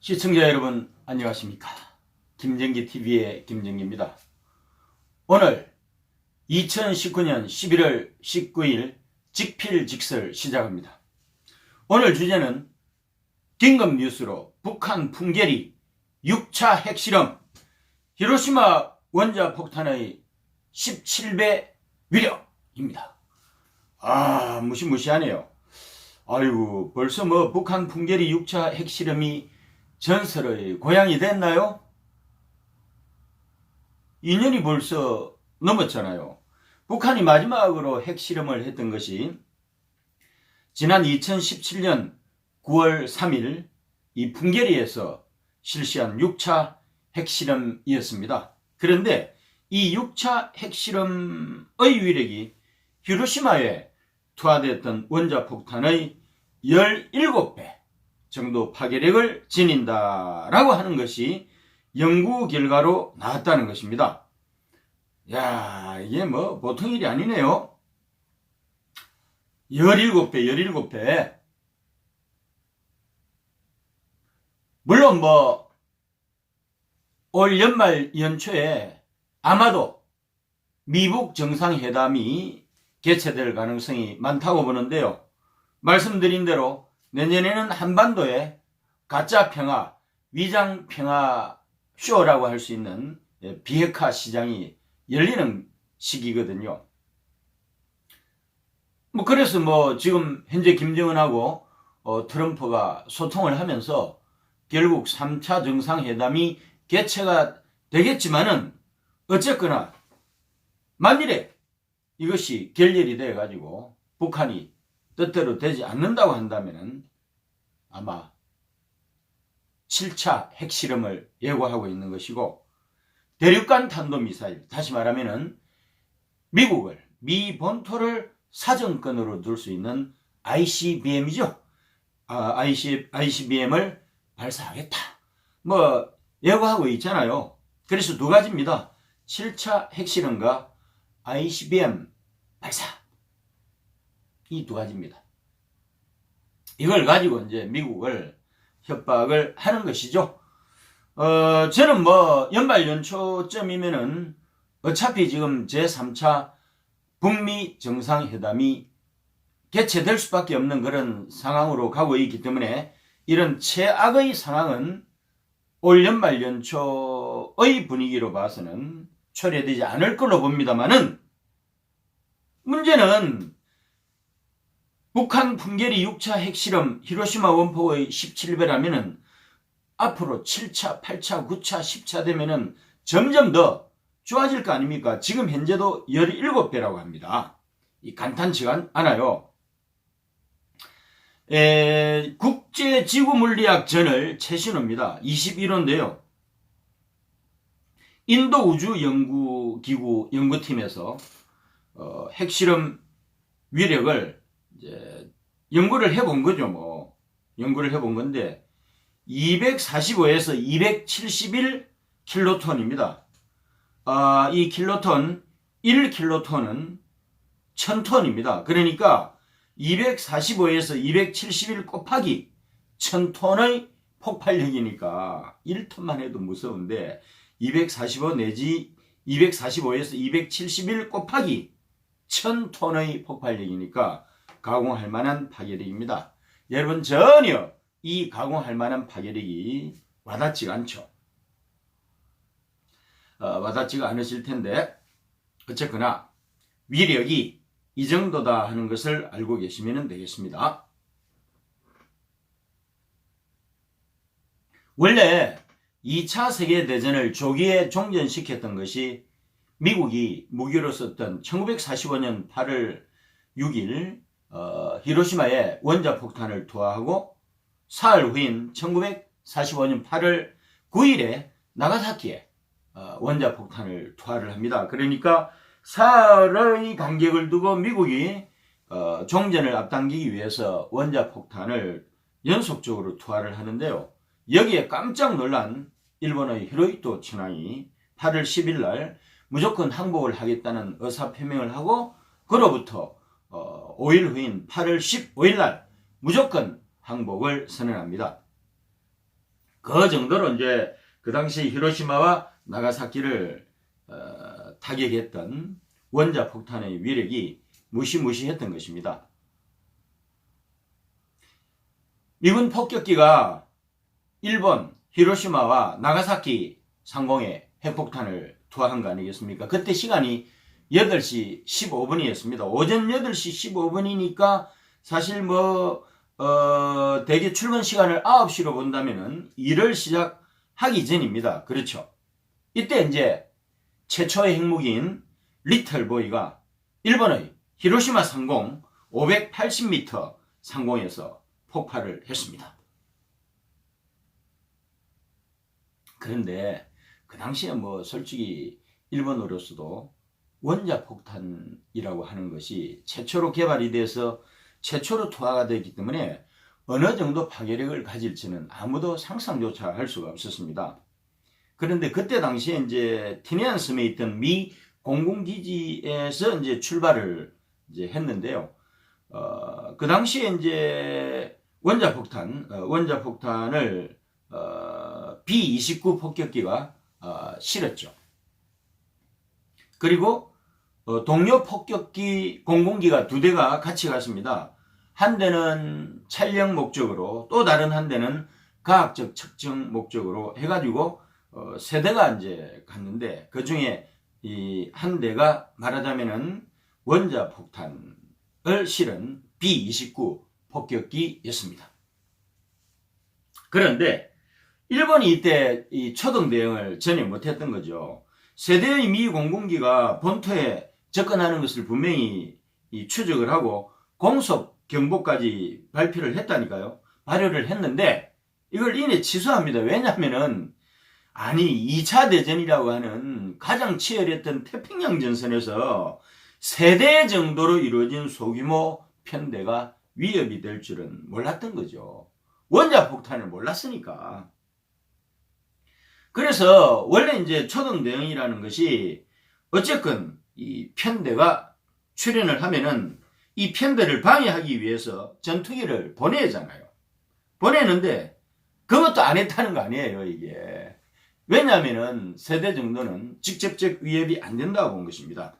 시청자 여러분 안녕하십니까. 김정기TV의 김정기입니다. 오늘 2019년 11월 19일 직필직설 시작합니다. 오늘 주제는 긴급 뉴스로 북한 풍계리 6차 핵실험 히로시마 원자폭탄의 17배 위력입니다. 무시무시하네요. 아이고, 벌써 북한 풍계리 6차 핵실험이 전설의 고향이 됐나요? 2년이 벌써 넘었잖아요. 북한이 마지막으로 핵실험을 했던 것이 지난 2017년 9월 3일 이 풍계리에서 실시한 6차 핵실험이었습니다. 그런데 이 6차 핵실험의 위력이 히로시마에 투하됐던 원자폭탄의 17배 정도 파괴력을 지닌다라고 하는 것이 연구 결과로 나왔다는 것입니다. 이게 보통 일이 아니네요. 17배. 물론 올 연말 연초에 아마도 미북 정상회담이 개최될 가능성이 많다고 보는데요. 말씀드린 대로 내년에는 한반도에 가짜 평화, 위장 평화 쇼라고 할 수 있는 비핵화 시장이 열리는 시기거든요. 그래서 지금 현재 김정은하고 트럼프가 소통을 하면서 결국 3차 정상회담이 개최가 되겠지만은 어쨌거나 만일에 이것이 결렬이 돼 가지고 북한이 뜻대로 되지 않는다고 한다면은 아마 7차 핵실험을 예고하고 있는 것이고, 대륙간 탄도미사일, 다시 말하면은 미 본토를 사정권으로 둘 수 있는 ICBM이죠. ICBM을 발사하겠다. 예고하고 있잖아요. 그래서 두 가지입니다. 7차 핵실험과 ICBM 발사. 이 두 가지입니다. 이걸 가지고 이제 미국을 협박을 하는 것이죠. 저는 연말 연초쯤이면은 어차피 지금 제3차 북미 정상회담이 개최될 수밖에 없는 그런 상황으로 가고 있기 때문에 이런 최악의 상황은 올 연말 연초의 분위기로 봐서는 초래되지 않을 걸로 봅니다만은, 문제는 북한 풍계리 6차 핵실험 히로시마 원폭의 17배라면은 앞으로 7차, 8차, 9차, 10차 되면은 점점 더 좋아질 거 아닙니까? 지금 현재도 17배라고 합니다. 간단치가 않아요. 국제지구물리학 저널 최신호입니다. 21호인데요. 인도우주연구기구 연구팀에서 핵실험 위력을 이제 연구를 해본 거죠. 연구를 해본 건데 245에서 271 킬로톤입니다. 이 킬로톤, 1킬로톤은 1000톤입니다. 그러니까 245에서 271 곱하기 1000톤의 폭발력이니까 1톤만 해도 무서운데 245 내지 245에서 271 곱하기 1000톤의 폭발력이니까 가공할 만한 파괴력입니다. 여러분, 전혀 이 가공할 만한 파괴력이 와닿지가 않죠. 와닿지가 않으실 텐데 어쨌거나 위력이 이 정도다 하는 것을 알고 계시면 되겠습니다. 원래 2차 세계대전을 조기에 종전시켰던 것이 미국이 무기로 썼던 1945년 8월 6일 히로시마에 원자폭탄을 투하하고 사흘 후인 1945년 8월 9일에 나가사키에 원자폭탄을 투하를 합니다. 그러니까 사흘의 간격을 두고 미국이 종전을 앞당기기 위해서 원자폭탄을 연속적으로 투하를 하는데요. 여기에 깜짝 놀란 일본의 히로히토 친왕이 8월 10일 날 무조건 항복을 하겠다는 의사표명을 하고 그로부터 5일 후인 8월 15일 날 무조건 항복을 선언합니다. 그 정도로 이제 그 당시 히로시마와 나가사키를 타격했던 원자 폭탄의 위력이 무시무시했던 것입니다. 미군 폭격기가 일본 히로시마와 나가사키 상공에 핵폭탄을 투하한 거 아니겠습니까? 그때 시간이 8시 15분이었습니다. 오전 8시 15분이니까 사실 대개 출근 시간을 9시로 본다면은 일을 시작하기 전입니다. 그렇죠. 이때 이제 최초의 핵무기인 리틀보이가 일본의 히로시마 상공 580m 상공에서 폭발을 했습니다. 그런데 그 당시에 솔직히 일본으로서도 원자폭탄이라고 하는 것이 최초로 개발이 돼서 최초로 투하가 되었기 때문에 어느 정도 파괴력을 가질지는 아무도 상상조차 할 수가 없었습니다. 그런데 그때 당시에 이제 티네안 섬에 있던 미 공군기지에서 이제 출발을 이제 했는데요. 그 당시에 이제 원자폭탄을 B-29 폭격기가 실었죠. 그리고 동료 폭격기 공군기가 2대가 같이 갔습니다. 한 대는 촬영 목적으로, 또 다른 한 대는 과학적 측정 목적으로 해가지고 3대가 이제 갔는데, 그 중에 이 한 대가 말하자면은 원자폭탄을 실은 B-29 폭격기였습니다. 그런데 일본이 이때 이 초동 대응을 전혀 못했던 거죠. 세대의 미 공군기가 본토에 접근하는 것을 분명히 추적을 하고 공속 경보까지 발표를 했다니까요. 발효를 했는데 이걸 이내 취소합니다. 왜냐하면은 2차 대전이라고 하는 가장 치열했던 태평양 전선에서 3대 정도로 이루어진 소규모 편대가 위협이 될 줄은 몰랐던 거죠. 원자폭탄을 몰랐으니까. 그래서 원래 이제 초동 대응이라는 것이 어쨌건 이 편대가 출현을 하면은 이 편대를 방해하기 위해서 전투기를 보내잖아요. 보내는데 그것도 안 했다는 거 아니에요, 이게. 왜냐하면은 세대 정도는 직접적 위협이 안 된다고 본 것입니다.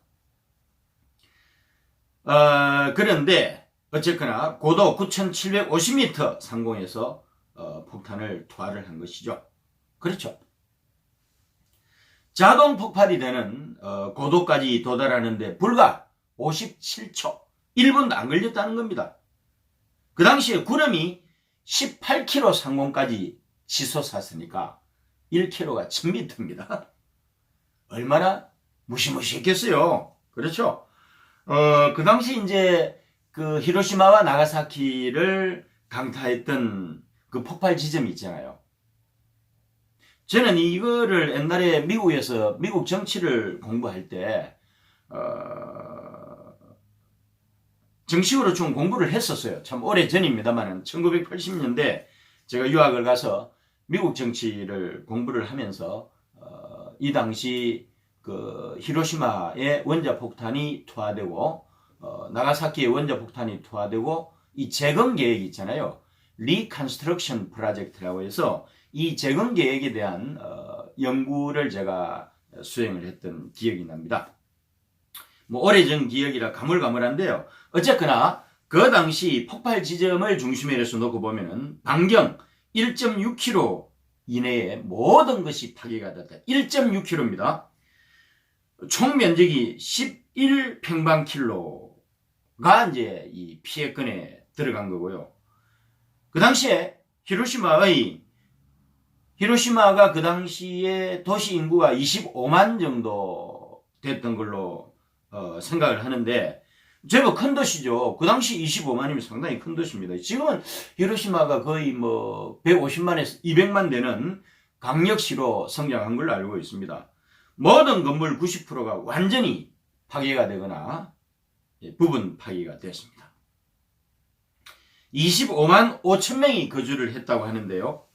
그런데 어쨌거나 고도 9,750m 상공에서 폭탄을 투하를 한 것이죠. 그렇죠. 자동 폭발이 되는 고도까지 도달하는데 불과 57초, 1분도 안 걸렸다는 겁니다. 그 당시에 구름이 18km 상공까지 치솟았으니까 1km가 1000m입니다. 얼마나 무시무시했겠어요. 그렇죠. 그 당시 이제 그 히로시마와 나가사키를 강타했던 그 폭발 지점이 있잖아요. 저는 이거를 옛날에 미국에서 미국 정치를 공부할 때 정식으로 좀 공부를 했었어요. 참 오래 전입니다만 1980년대 제가 유학을 가서 미국 정치를 공부를 하면서 이 당시 그 히로시마의 원자폭탄이 투하되고 나가사키의 원자폭탄이 투하되고 이 재건 계획이 있잖아요. 리컨스트럭션 프로젝트라고 해서 이 재건 계획에 대한 연구를 제가 수행을 했던 기억이 납니다. 오래전 기억이라 가물가물한데요. 어쨌거나 그 당시 폭발 지점을 중심으로 해서 놓고 보면은 반경 1.6km 이내에 모든 것이 파괴가 됐다. 1.6km입니다. 총 면적이 11평방킬로가 이제 이 피해권에 들어간 거고요. 그 당시에 히로시마가 그 당시에 도시 인구가 25만 정도 됐던 걸로 생각을 하는데 제법 큰 도시죠. 그 당시 25만이면 상당히 큰 도시입니다. 지금은 히로시마가 거의 150만에서 200만 되는 강력시로 성장한 걸로 알고 있습니다. 모든 건물 90%가 완전히 파괴가 되거나 부분 파괴가 됐습니다. 25만 5천 명이 거주를 했다고 하는데요.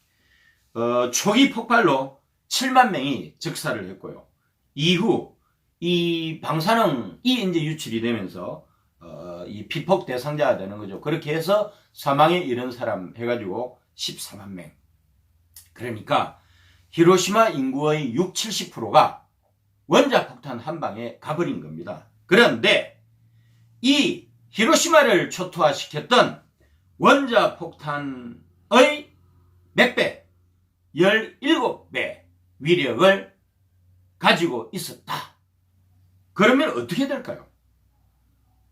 초기 폭발로 7만 명이 즉사를 했고요. 이후 이 방사능이 이제 유출이 되면서 이 피폭 대상자가 되는 거죠. 그렇게 해서 사망에 이른 사람 해가지고 14만 명. 그러니까 히로시마 인구의 60, 70%가 원자폭탄 한 방에 가버린 겁니다. 그런데 이 히로시마를 초토화시켰던 원자폭탄의 몇 배? 17배 위력을 가지고 있었다. 그러면 어떻게 될까요?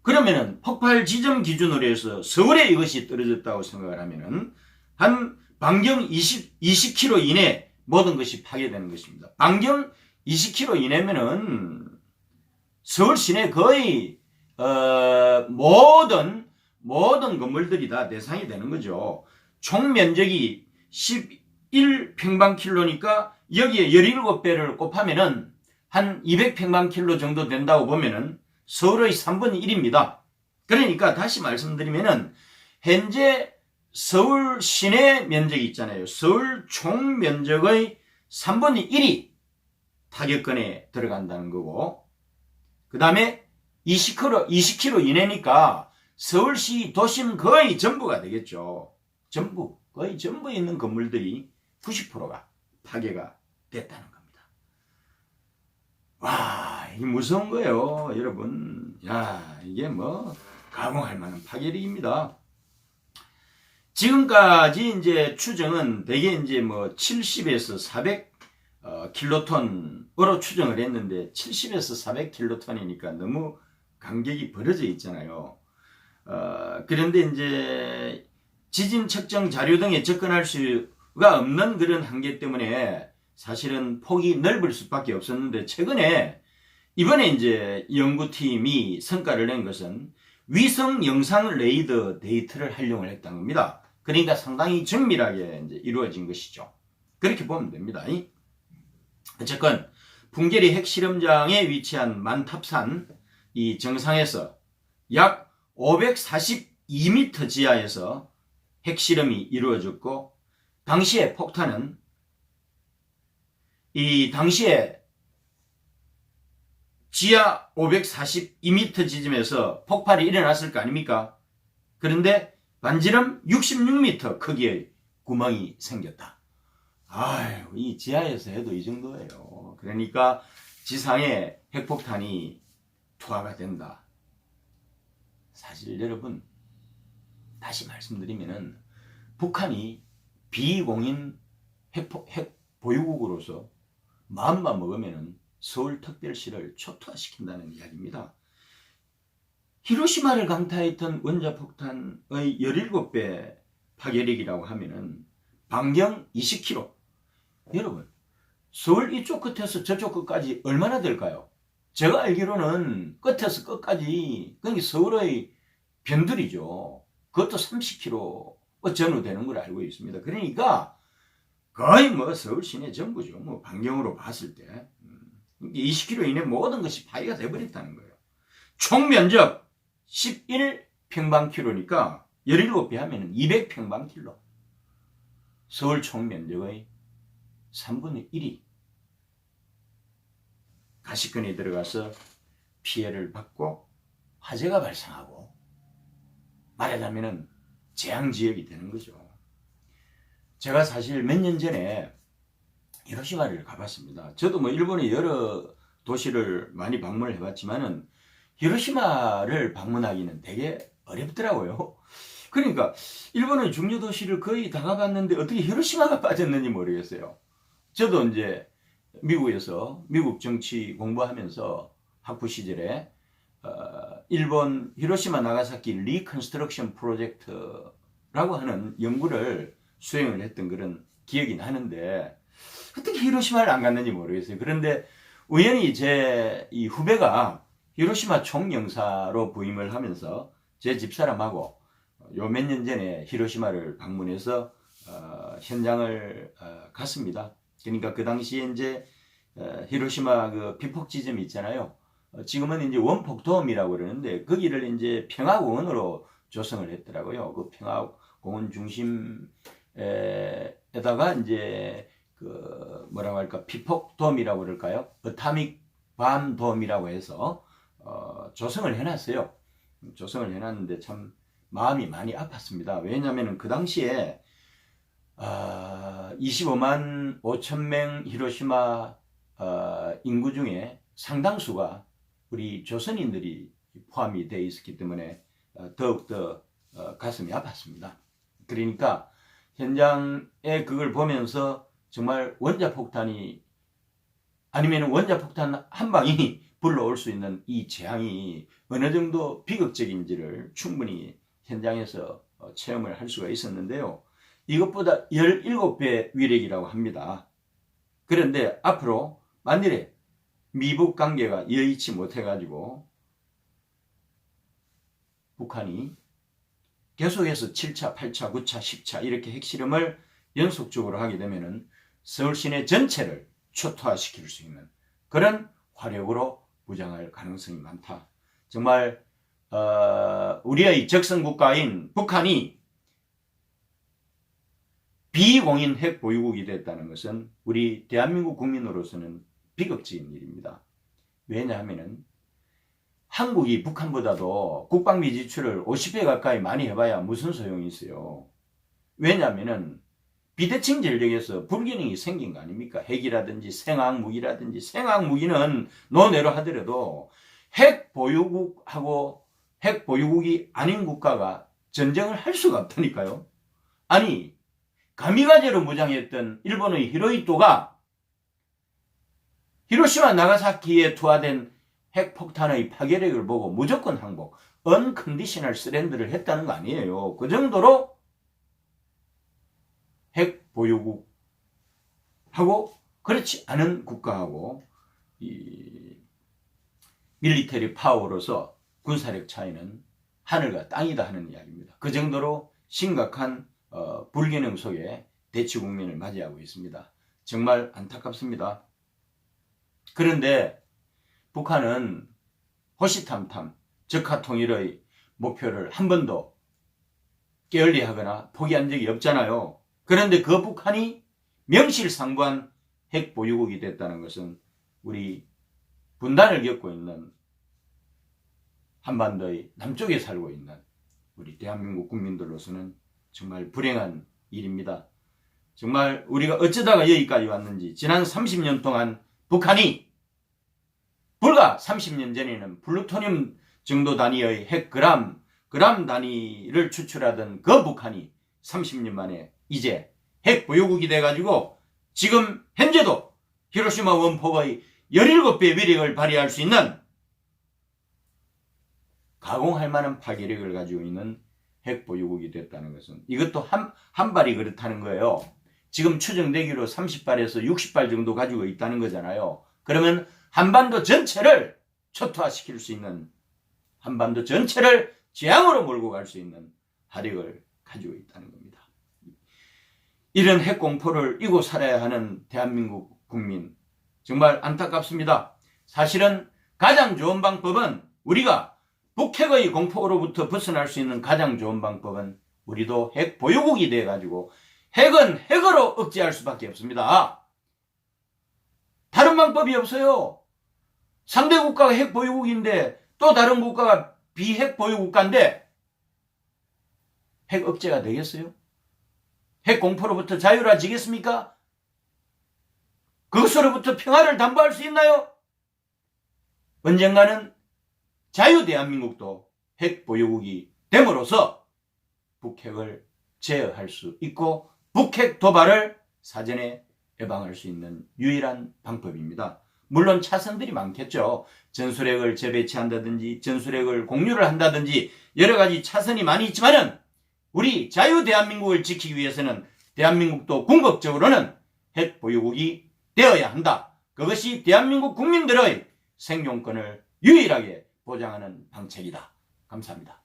그러면은 폭발 지점 기준으로 해서 서울에 이것이 떨어졌다고 생각을 하면은 한 반경 20km 이내 모든 것이 파괴되는 것입니다. 반경 20km 이내면은 서울 시내 거의 모든 건물들이 다 대상이 되는 거죠. 총 면적이 11평방킬로니까 여기에 17배를 곱하면은 한 200평방킬로 정도 된다고 보면은 서울의 3분의 1입니다. 그러니까 다시 말씀드리면은 현재 서울 시내 면적이 있잖아요. 서울 총 면적의 3분의 1이 타격권에 들어간다는 거고, 그 다음에 20km 이내니까 서울시 도심 거의 전부가 되겠죠. 거의 전부 있는 건물들이 90%가 파괴가 됐다는 겁니다. 와, 이게 무서운 거예요, 여러분. 야, 이게 뭐 가공할 만한 파괴력입니다. 지금까지 이제 추정은 대개 이제 뭐 70에서 400 킬로톤으로 추정을 했는데 70에서 400 킬로톤이니까 너무 간격이 벌어져 있잖아요. 그런데 이제 지진 측정 자료 등에 접근할 수가 없는 그런 한계 때문에 사실은 폭이 넓을 수밖에 없었는데, 최근에 이번에 이제 연구팀이 성과를 낸 것은 위성 영상 레이더 데이터를 활용을 했다는 겁니다. 그러니까 상당히 정밀하게 이제 이루어진 것이죠. 그렇게 보면 됩니다. 어쨌건 풍계리 핵실험장에 위치한 만탑산 이 정상에서 약 542m 지하에서 핵실험이 이루어졌고, 당시에 폭탄은 당시에 지하 542m 지점에서 폭발이 일어났을 거 아닙니까? 그런데 반지름 66m 크기의 구멍이 생겼다. 아유, 이 지하에서 해도 이 정도예요. 그러니까 지상에 핵폭탄이 투하가 된다. 사실 여러분, 다시 말씀드리면은 북한이 비공인 핵 보유국으로서 마음만 먹으면은 서울특별시를 초토화시킨다는 이야기입니다. 히로시마를 강타했던 원자폭탄의 17배 파괴력이라고 하면은 반경 20km. 여러분, 서울 이쪽 끝에서 저쪽 끝까지 얼마나 될까요? 제가 알기로는 끝에서 끝까지, 그러니까 서울의 변두리죠. 그것도 30km 전후 되는 걸 알고 있습니다. 그러니까 거의 뭐 서울 시내 전부죠. 뭐 반경으로 봤을 때 20km 이내 모든 것이 파괴가 돼버렸다는 거예요. 총 면적 11평방킬로니까 17배 하면 200평방킬로. 서울 총 면적의 3분의 1이 가시권에 들어가서 피해를 받고 화재가 발생하고, 말하자면 재앙지역이 되는 거죠. 제가 사실 몇 년 전에 히로시마를 가봤습니다. 저도 뭐 일본의 여러 도시를 많이 방문을 해봤지만은 히로시마를 방문하기는 되게 어렵더라고요. 그러니까 일본의 중요 도시를 거의 다 가봤는데 어떻게 히로시마가 빠졌는지 모르겠어요. 저도 이제 미국에서 미국 정치 공부하면서 학부 시절에 일본 히로시마 나가사키 리컨스트럭션 프로젝트라고 하는 연구를 수행을 했던 그런 기억이 나는데 어떻게 히로시마를 안 갔는지 모르겠어요. 그런데 우연히 제 이 후배가 히로시마 총영사로 부임을 하면서 제 집사람하고 요 몇 년 전에 히로시마를 방문해서 현장을 갔습니다. 그러니까 그 당시에 이제 히로시마 그 비폭 지점이 있잖아요. 지금은 이제 원폭돔이라고 그러는데 거기를 이제 평화공원으로 조성을 했더라고요. 그 평화공원 중심에다가 이제 그 뭐라고 할까, 비폭돔이라고 그럴까요? 어타믹 밤돔이라고 해서 조성을 해놨어요. 조성을 해놨는데 참 마음이 많이 아팠습니다. 왜냐하면 그 당시에 25만 5천 명 히로시마 인구 중에 상당수가 우리 조선인들이 포함이 되어 있었기 때문에 더욱더 가슴이 아팠습니다. 그러니까 현장에 그걸 보면서 정말 원자폭탄이 아니면 원자폭탄 한 방이 불러올 수 있는 이 재앙이 어느 정도 비극적인지를 충분히 현장에서 체험을 할 수가 있었는데요. 이것보다 17배 위력이라고 합니다. 그런데 앞으로 만일에 미북 관계가 여의치 못해가지고 북한이 계속해서 7차, 8차, 9차, 10차 이렇게 핵실험을 연속적으로 하게 되면은 서울 시내 전체를 초토화시킬 수 있는 그런 화력으로 무장할 가능성이 많다. 정말 우리의 적성국가인 북한이 비공인 핵 보유국이 됐다는 것은 우리 대한민국 국민으로서는 비극적인 일입니다. 왜냐하면 한국이 북한보다도 국방비 지출을 50배 가까이 많이 해봐야 무슨 소용이 있어요. 왜냐하면 비대칭 전력에서 불균형이 생긴 거 아닙니까? 핵이라든지 생화학무기라든지 생화학무기는 논외로 하더라도 핵 보유국하고 핵 보유국이 아닌 국가가 전쟁을 할 수가 없다니까요. 아니 가미가제로 무장했던 일본의 히로히토가 히로시마 나가사키에 투하된 핵폭탄의 파괴력을 보고 무조건 항복, 언컨디셔널 서렌더를 했다는 거 아니에요. 그 정도로 핵 보유국하고 그렇지 않은 국가하고 이 밀리터리 파워로서 군사력 차이는 하늘과 땅이다 하는 이야기입니다. 그 정도로 심각한 불균형 속에 대치국면을 맞이하고 있습니다. 정말 안타깝습니다. 그런데 북한은 호시탐탐 적화통일의 목표를 한 번도 게을리하거나 포기한 적이 없잖아요. 그런데 그 북한이 명실상부한 핵보유국이 됐다는 것은 우리 분단을 겪고 있는 한반도의 남쪽에 살고 있는 우리 대한민국 국민들로서는 정말 불행한 일입니다. 정말 우리가 어쩌다가 여기까지 왔는지 지난 30년 동안 북한이 불과 30년 전에는 플루토늄 정도 단위의 핵 그람 단위를 추출하던 그 북한이 30년 만에 이제 핵 보유국이 돼가지고 지금 현재도 히로시마 원폭의 17배 위력을 발휘할 수 있는 가공할 만한 파괴력을 가지고 있는 핵 보유국이 됐다는 것은 이것도 한 발이 그렇다는 거예요. 지금 추정되기로 30발에서 60발 정도 가지고 있다는 거잖아요. 그러면 한반도 전체를 초토화시킬 수 있는, 한반도 전체를 재앙으로 몰고 갈 수 있는 화력을 가지고 있다는 겁니다. 이런 핵공포를 이고 살아야 하는 대한민국 국민, 정말 안타깝습니다. 사실은 가장 좋은 방법은, 우리가 북핵의 공포로부터 벗어날 수 있는 가장 좋은 방법은 우리도 핵 보유국이 돼가지고 핵은 핵으로 억제할 수밖에 없습니다. 다른 방법이 없어요. 상대 국가가 핵 보유국인데 또 다른 국가가 비핵 보유국가인데 핵 억제가 되겠어요? 핵 공포로부터 자유로워지겠습니까? 그것으로부터 평화를 담보할 수 있나요? 언젠가는 자유 대한민국도 핵 보유국이 됨으로써 북핵을 제어할 수 있고 북핵 도발을 사전에 예방할 수 있는 유일한 방법입니다. 물론 차선들이 많겠죠. 전술핵을 재배치한다든지 전술핵을 공유를 한다든지 여러 가지 차선이 많이 있지만은 우리 자유 대한민국을 지키기 위해서는 대한민국도 궁극적으로는 핵 보유국이 되어야 한다. 그것이 대한민국 국민들의 생존권을 유일하게 보장하는 방책이다. 감사합니다.